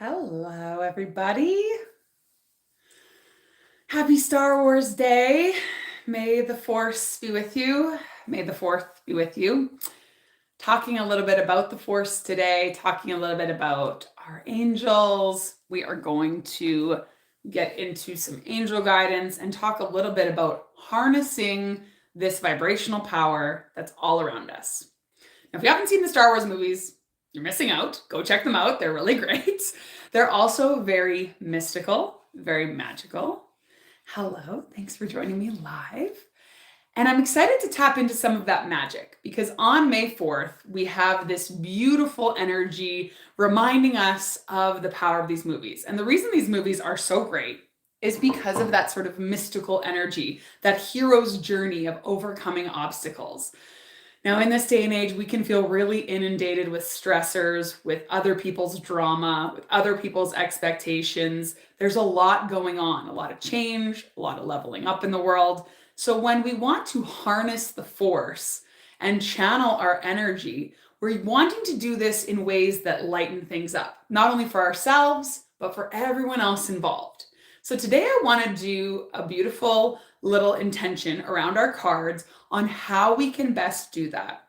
Hello, everybody. Happy Star Wars Day. May the Force be with you. May the Fourth be with you. Talking a little bit about the Force today, talking a little bit about our angels. We are going to get into some angel guidance and talk a little bit about harnessing this vibrational power that's all around us. Now, if you haven't seen the Star Wars movies, you're missing out. Go check them out. They're really great. They're also very mystical, very magical. Hello, thanks for joining me live. And I'm excited to tap into some of that magic because on May 4th, we have this beautiful energy reminding us of the power of these movies. And the reason these movies are so great is because of that sort of mystical energy, that hero's journey of overcoming obstacles. Now, in this day and age, we can feel really inundated with stressors, with other people's drama, with other people's expectations. There's a lot going on, a lot of change, a lot of leveling up in the world. So when we want to harness the force and channel our energy, we're wanting to do this in ways that lighten things up, not only for ourselves, but for everyone else involved. So today I want to do a beautiful little intention around our cards on how we can best do that.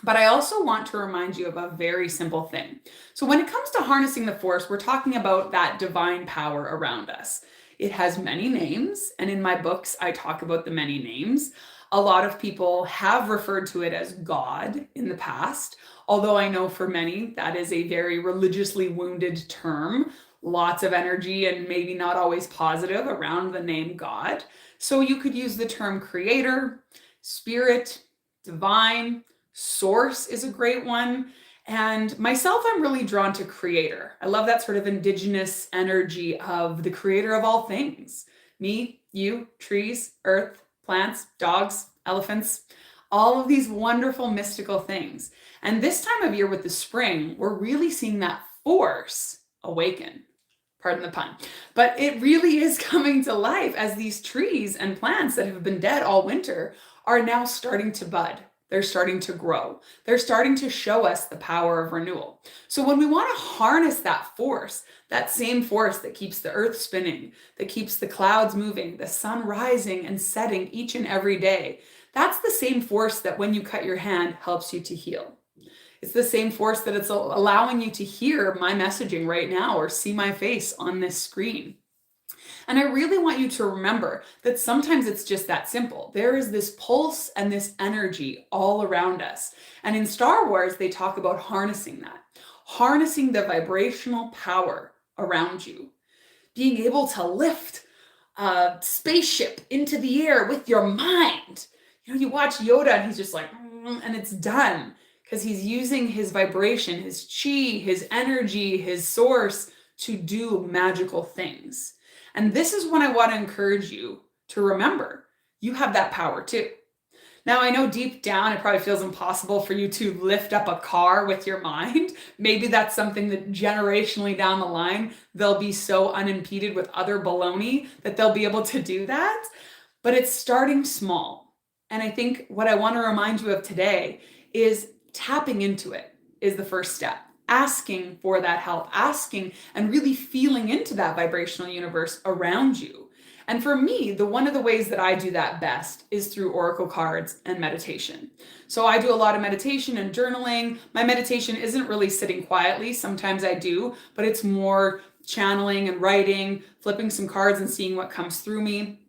But I also want to remind you of a very simple thing. So when it comes to harnessing the force, we're talking about that divine power around us. It has many names, and in my books, I talk about the many names. A lot of people have referred to it as God in the past, although I know for many that is a very religiously wounded term. Lots of energy and maybe not always positive around the name God. So you could use the term creator, spirit, divine, source is a great one. And myself, I'm really drawn to creator. I love that sort of indigenous energy of the creator of all things. Me, you, trees, earth, plants, dogs, elephants, all of these wonderful mystical things. And this time of year with the spring, we're really seeing that force awaken. Pardon the pun. But it really is coming to life as these trees and plants that have been dead all winter are now starting to bud. They're starting to grow. They're starting to show us the power of renewal. So when we want to harness that force, that same force that keeps the earth spinning, that keeps the clouds moving, the sun rising and setting each and every day, that's the same force that when you cut your hand helps you to heal. It's the same force that it's allowing you to hear my messaging right now or see my face on this screen. And I really want you to remember that sometimes it's just that simple. There is this pulse and this energy all around us. And in Star Wars, they talk about harnessing that, harnessing the vibrational power around you, being able to lift a spaceship into the air with your mind. You know, you watch Yoda and he's just like, and it's done. Because he's using his vibration, his chi, his energy, his source to do magical things. And this is when I want to encourage you to remember you have that power too. Now, I know deep down it probably feels impossible for you to lift up a car with your mind. Maybe that's something that generationally down the line, they'll be so unimpeded with other baloney that they'll be able to do that. But it's starting small. And I think what I want to remind you of today is tapping into it is the first step. Asking for that help, asking and really feeling into that vibrational universe around you. And for me, one of the ways that I do that best is through oracle cards and meditation. So I do a lot of meditation and journaling. My meditation isn't really sitting quietly. Sometimes I do, but it's more channeling and writing, flipping some cards and seeing what comes through me.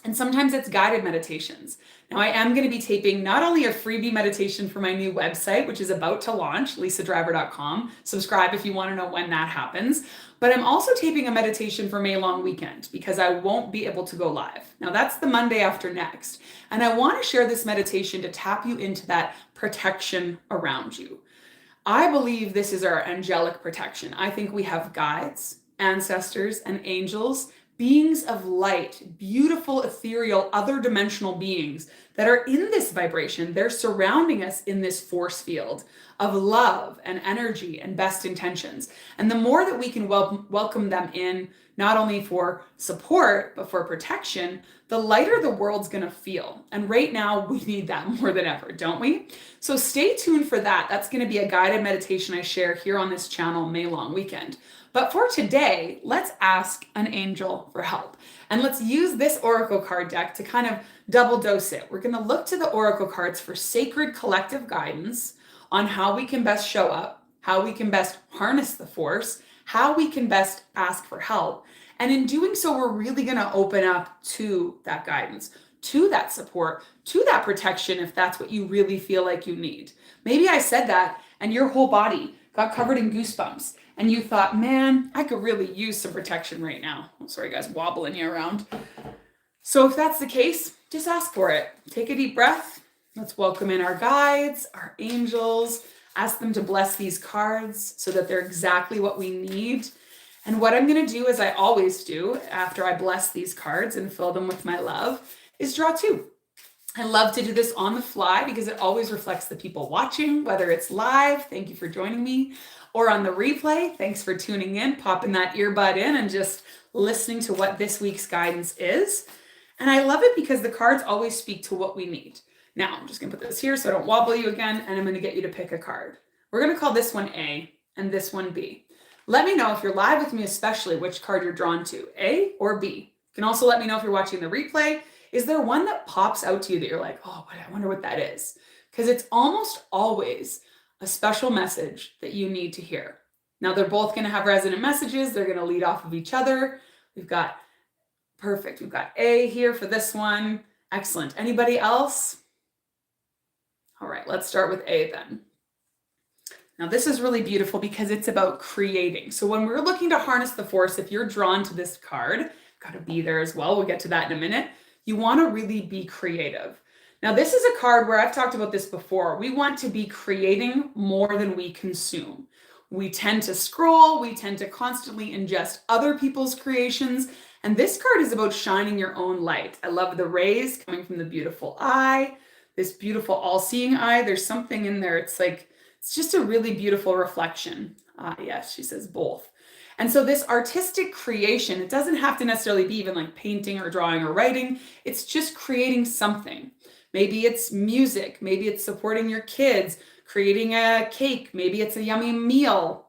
And sometimes it's guided meditations. Now, I am going to be taping not only a freebie meditation for my new website, which is about to launch, lisadriver.com. Subscribe if you want to know when that happens. But I'm also taping a meditation for May long weekend because I won't be able to go live. Now, that's the Monday after next. And I want to share this meditation to tap you into that protection around you. I believe this is our angelic protection. I think we have guides, ancestors, and angels, beings of light, beautiful, ethereal, other dimensional beings that are in this vibration. They're surrounding us in this force field of love and energy and best intentions. And the more that we can welcome them in, not only for support, but for protection, the lighter the world's gonna feel. And right now, we need that more than ever, don't we? So stay tuned for that. That's gonna be a guided meditation I share here on this channel May long weekend. But for today, let's ask an angel for help. And let's use this oracle card deck to kind of double dose it. We're gonna look to the oracle cards for sacred collective guidance on how we can best show up, how we can best harness the force, how we can best ask for help. And in doing so, we're really gonna open up to that guidance, to that support, to that protection, if that's what you really feel like you need. Maybe I said that and your whole body got covered in goosebumps and you thought, man, I could really use some protection right now. Oh, sorry guys, wobbling you around. So if that's the case, just ask for it. Take a deep breath. Let's welcome in our guides, our angels, ask them to bless these cards so that they're exactly what we need. And what I'm gonna do, as I always do, after I bless these cards and fill them with my love, is draw two. I love to do this on the fly because it always reflects the people watching, whether it's live, thank you for joining me, or on the replay, thanks for tuning in, popping that earbud in and just listening to what this week's guidance is. And I love it because the cards always speak to what we need. Now, I'm just gonna put this here so I don't wobble you again, and I'm gonna get you to pick a card. We're gonna call this one A and this one B. Let me know if you're live with me, especially which card you're drawn to, A or B. You can also let me know if you're watching the replay. Is there one that pops out to you that you're like, oh, I wonder what that is? Because it's almost always a special message that you need to hear. Now, they're both gonna have resonant messages. They're gonna lead off of each other. We've got, perfect. We've got A here for this one. Excellent. Anybody else? All right, let's start with A then. Now this is really beautiful because it's about creating. So when we're looking to harness the force, if you're drawn to this card, got to be there as well. We'll get to that in a minute. You want to really be creative. Now this is a card where I've talked about this before. We want to be creating more than we consume. We tend to scroll, we tend to constantly ingest other people's creations. And this card is about shining your own light. I love the rays coming from the beautiful eye, this beautiful all-seeing eye. There's something in there. It's like, it's just a really beautiful reflection. Yes, she says both. And so this artistic creation, it doesn't have to necessarily be even like painting or drawing or writing. It's just creating something. Maybe it's music. Maybe it's supporting your kids, creating a cake. Maybe it's a yummy meal,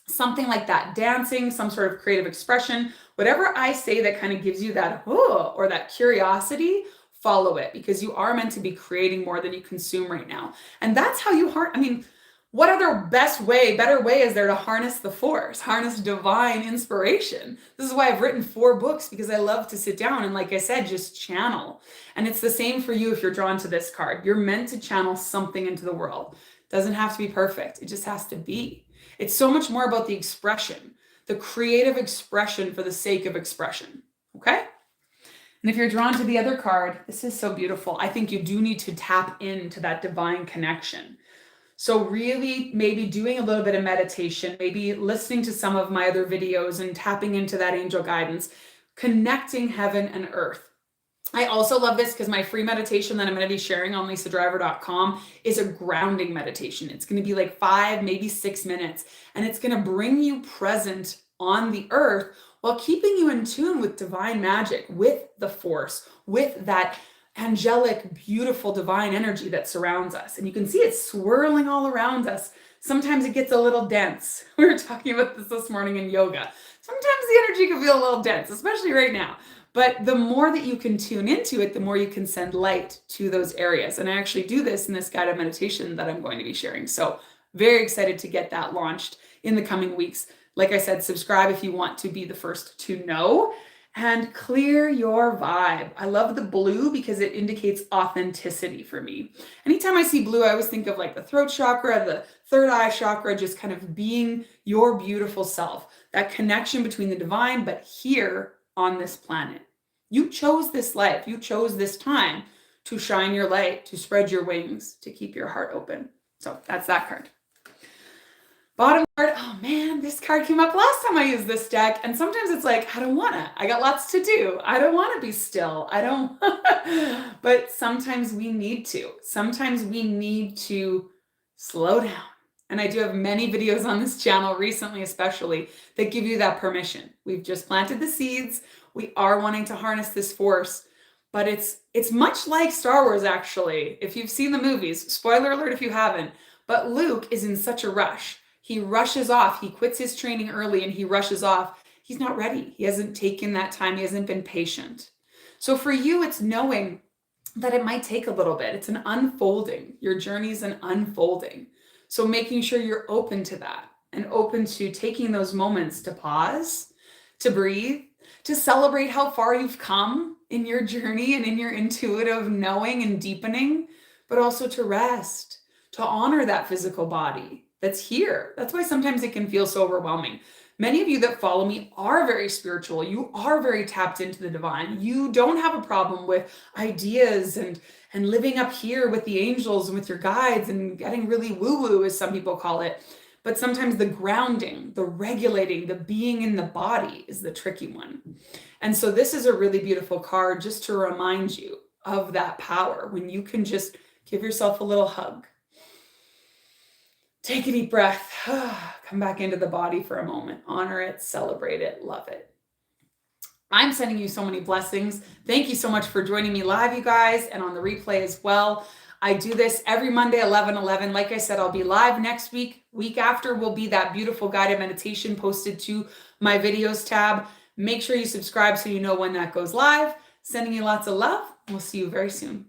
something like that. Dancing, some sort of creative expression. Whatever I say that kind of gives you that, oh, or that curiosity, follow it, because you are meant to be creating more than you consume right now. And that's how you what other better way is there to harness the force, harness divine inspiration? This is why I've written 4 books, because I love to sit down and, like I said, just channel. And it's the same for you if you're drawn to this card. You're meant to channel something into the world. It doesn't have to be perfect. It just has to be. It's so much more about the expression, the creative expression for the sake of expression, okay? And if you're drawn to the other card, this is so beautiful. I think you do need to tap into that divine connection. So really maybe doing a little bit of meditation, maybe listening to some of my other videos and tapping into that angel guidance, connecting heaven and earth. I also love this because my free meditation that I'm going to be sharing on lisadriver.com is a grounding meditation. It's going to be like 5, maybe 6 minutes, and it's going to bring you present on the earth while keeping you in tune with divine magic, with the force, with that angelic, beautiful, divine energy that surrounds us. And you can see it swirling all around us. Sometimes it gets a little dense. We were talking about this morning in yoga. Sometimes the energy can feel a little dense, especially right now. But the more that you can tune into it, the more you can send light to those areas. And I actually do this in this guided meditation that I'm going to be sharing. So very excited to get that launched in the coming weeks. Like I said, subscribe if you want to be the first to know. And clear your vibe. I love the blue because it indicates authenticity for me. Anytime I see blue, I always think of like the throat chakra, the third eye chakra, just kind of being your beautiful self. That connection between the divine, but here on this planet. You chose this life. You chose this time to shine your light, to spread your wings, to keep your heart open. So that's that card. Bottom card, oh man, this card came up last time I used this deck. And sometimes it's like, I don't wanna, I got lots to do. I don't wanna be still. I don't, but sometimes we need to. Sometimes we need to slow down. And I do have many videos on this channel recently, especially, that give you that permission. We've just planted the seeds. We are wanting to harness this force, but it's much like Star Wars, actually. If you've seen the movies, spoiler alert if you haven't, but Luke is in such a rush. He rushes off. He quits his training early and he rushes off. He's not ready. He hasn't taken that time. He hasn't been patient. So for you, it's knowing that it might take a little bit. It's an unfolding. Your journey's an unfolding. So making sure you're open to that and open to taking those moments to pause, to breathe, to celebrate how far you've come in your journey and in your intuitive knowing and deepening, but also to rest, to honor that physical body that's here. That's why sometimes it can feel so overwhelming. Many of you that follow me are very spiritual. You are very tapped into the divine. You don't have a problem with ideas and living up here with the angels and with your guides and getting really woo-woo, as some people call it. But sometimes the grounding, the regulating, the being in the body is the tricky one. And so this is a really beautiful card just to remind you of that power when you can just give yourself a little hug. Take a deep breath. Come back into the body for a moment. Honor it, celebrate it, love it. I'm sending you so many blessings. Thank you so much for joining me live, you guys, and on the replay as well. I do this every Monday, 11:11. Like I said, I'll be live next week. Week after will be that beautiful guided meditation posted to my videos tab. Make sure you subscribe so you know when that goes live. Sending you lots of love. We'll see you very soon.